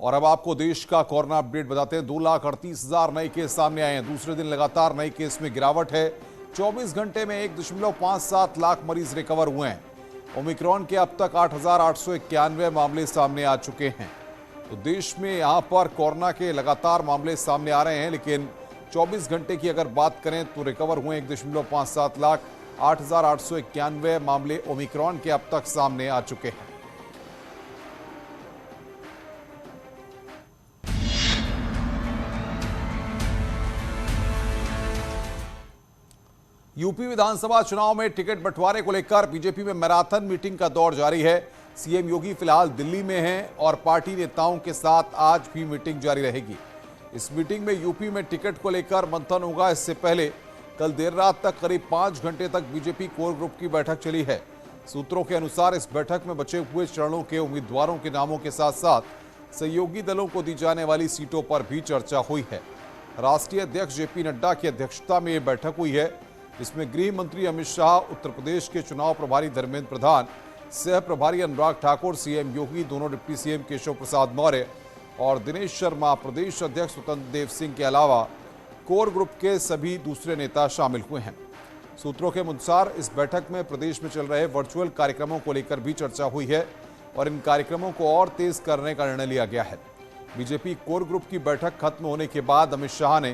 और अब आपको देश का कोरोना अपडेट बताते हैं। 2,38,000 नए केस सामने आए हैं। दूसरे दिन लगातार नए केस में गिरावट है। 24 घंटे में 1.57 लाख मरीज रिकवर हुए हैं। ओमिक्रॉन के अब तक 8,891 मामले सामने आ चुके हैं। तो देश में यहां पर कोरोना के लगातार मामले सामने आ रहे हैं, लेकिन 24 घंटे की अगर बात करें तो रिकवर हुए 1.57 लाख। 8,891 मामले ओमिक्रॉन के अब तक सामने आ चुके हैं। यूपी विधानसभा चुनाव में टिकट बंटवारे को लेकर बीजेपी में मैराथन मीटिंग का दौर जारी है। सीएम योगी फिलहाल दिल्ली में हैं और पार्टी नेताओं के साथ आज भी मीटिंग जारी रहेगी। इस मीटिंग में यूपी में टिकट को लेकर मंथन होगा। इससे पहले कल देर रात तक करीब 5 घंटे तक बीजेपी कोर ग्रुप की बैठक चली है। सूत्रों के अनुसार इस बैठक में बचे हुए चरणों के उम्मीदवारों के नामों के साथ साथ सहयोगी दलों को दी जाने वाली सीटों पर भी चर्चा हुई है। राष्ट्रीय अध्यक्ष जेपी नड्डा की अध्यक्षता में यह बैठक हुई है, जिसमें गृह मंत्री अमित शाह, उत्तर प्रदेश के चुनाव प्रभारी धर्मेंद्र प्रधान, सह प्रभारी अनुराग ठाकुर, सीएम योगी, दोनों डिप्टी सीएम केशव प्रसाद मौर्य और दिनेश शर्मा, प्रदेश अध्यक्ष स्वतंत्र देव सिंह के अलावा कोर ग्रुप के सभी दूसरे नेता शामिल हुए हैं। सूत्रों के अनुसार इस बैठक में प्रदेश में चल रहे वर्चुअल कार्यक्रमों को लेकर भी चर्चा हुई है और इन कार्यक्रमों को और तेज करने का निर्णय लिया गया है। बीजेपी कोर ग्रुप की बैठक खत्म होने के बाद अमित शाह ने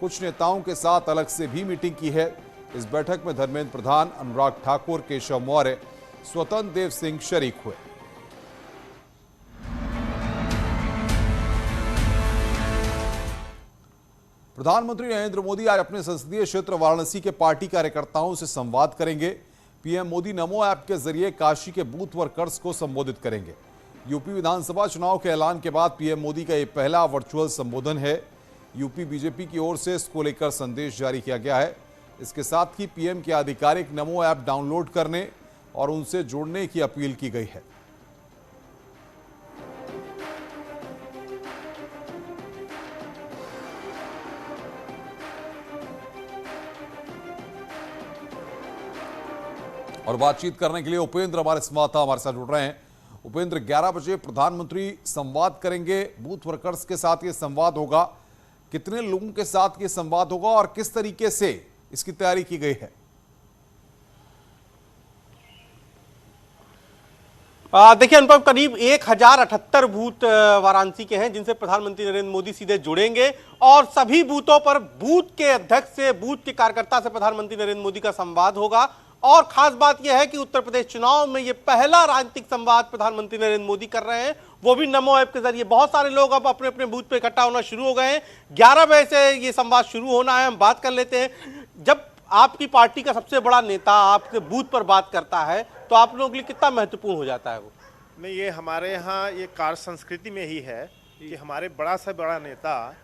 कुछ नेताओं के साथ अलग से भी मीटिंग की है। इस बैठक में धर्मेंद्र प्रधान, अनुराग ठाकुर, केशव मौर्य, स्वतंत्र देव सिंह शरीक हुए। प्रधानमंत्री नरेंद्र मोदी आज अपने संसदीय क्षेत्र वाराणसी के पार्टी कार्यकर्ताओं से संवाद करेंगे। पीएम मोदी नमो ऐप के जरिए काशी के बूथ वर्कर्स को संबोधित करेंगे। यूपी विधानसभा चुनाव के ऐलान के बाद पीएम मोदी का यह पहला वर्चुअल संबोधन है। यूपी बीजेपी की ओर से इसको लेकर संदेश जारी किया गया है। इसके साथ ही पीएम के आधिकारिक नमो ऐप डाउनलोड करने और उनसे जुड़ने की अपील की गई है। और बातचीत करने के लिए उपेंद्र हमारे संवाददाता हमारे साथ जुड़ रहे हैं। उपेंद्र, 11 बजे प्रधानमंत्री संवाद करेंगे, बूथ वर्कर्स के साथ ये संवाद होगा। कितने लोगों के साथ ये संवाद होगा और किस तरीके से इसकी तैयारी की गई है? देखिए अनुपम, करीब 1078 बूथ वाराणसी के हैं जिनसे प्रधानमंत्री नरेंद्र मोदी सीधे जुड़ेंगे और सभी बूथों पर बूथ के अध्यक्ष से, बूथ के कार्यकर्ता से प्रधानमंत्री नरेंद्र मोदी का संवाद होगा। और खास बात यह है कि उत्तर प्रदेश चुनाव में यह पहला राजनीतिक संवाद प्रधानमंत्री नरेंद्र मोदी कर रहे हैं, वो भी नमो ऐप के जरिए। बहुत सारे लोग अब अपने अपने बूथ पे इकट्ठा होना शुरू हो गए हैं। 11 बजे से ये संवाद शुरू होना है। हम बात कर लेते हैं, जब आपकी पार्टी का सबसे बड़ा नेता आपके बूथ पर बात करता है तो आप लोगों के लिए कितना महत्वपूर्ण हो जाता है वो? नहीं, ये हमारे यहाँ ये कार्य संस्कृति में ही है कि हमारे बड़ा से बड़ा नेता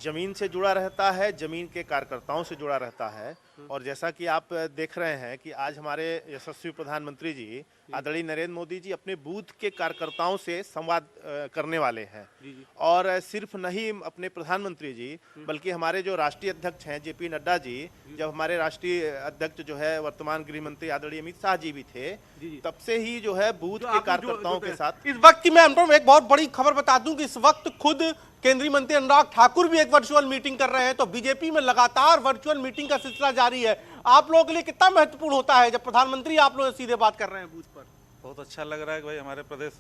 जमीन से जुड़ा रहता है, जमीन के कार्यकर्ताओं से जुड़ा रहता है। और जैसा कि आप देख रहे हैं कि आज हमारे यशस्वी प्रधानमंत्री जी आदरणीय नरेंद्र मोदी जी अपने बूथ के कार्यकर्ताओं से संवाद करने वाले हैं। और सिर्फ नहीं अपने प्रधानमंत्री जी, बल्कि हमारे जो राष्ट्रीय अध्यक्ष हैं जेपी नड्डा जी, जब हमारे राष्ट्रीय अध्यक्ष जो है वर्तमान गृह मंत्री आदरणीय अमित शाह जी भी थे, तब से ही जो है बूथ के कार्यकर्ताओं के साथ। इस वक्त की मैं एक बहुत बड़ी खबर बता दूं कि इस वक्त खुद केंद्रीय मंत्री अनुराग ठाकुर भी एक वर्चुअल मीटिंग कर रहे हैं। तो बीजेपी में लगातार वर्चुअल मीटिंग का सिलसिला जारी है। आप लोगों के लिए कितना महत्वपूर्ण होता है जब प्रधानमंत्री आप लोग सीधे बात कर रहे हैं बूथ पर? बहुत अच्छा लग रहा है कि भाई हमारे प्रदेश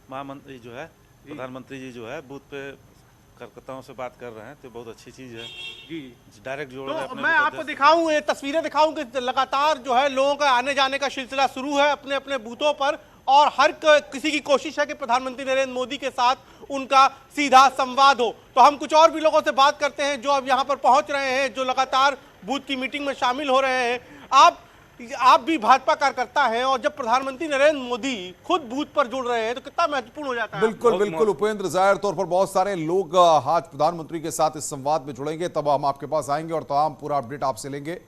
महामंत्री जो है, प्रधानमंत्री जी जो है बूथ पे कार्यकर्ताओं से बात कर रहे हैं, तो बहुत अच्छी चीज है जी। डायरेक्ट जोड़ रहे हैं अपने। मैं आपको दिखाऊं, ये तस्वीरें दिखाऊं कि लगातार जो है लोगों का आने जाने का सिलसिला शुरू है अपने अपने बूथों पर और हर किसी की कोशिश है कि प्रधानमंत्री नरेंद्र मोदी के साथ उनका सीधा संवाद हो। तो हम कुछ और भी लोगों से बात करते हैं जो अब यहाँ पर पहुंच रहे हैं, जो लगातार बूथ की मीटिंग में शामिल हो रहे हैं। आप भी भाजपा कार्यकर्ता हैं और जब प्रधानमंत्री नरेंद्र मोदी खुद बूथ पर जुड़ रहे हैं तो कितना महत्वपूर्ण हो जाता है? बिल्कुल बिल्कुल उपेंद्र, जाहिर तौर पर बहुत सारे लोग आज प्रधानमंत्री के साथ इस संवाद में जुड़ेंगे। तब हम आपके पास आएंगे और तमाम पूरा अपडेट आपसे लेंगे।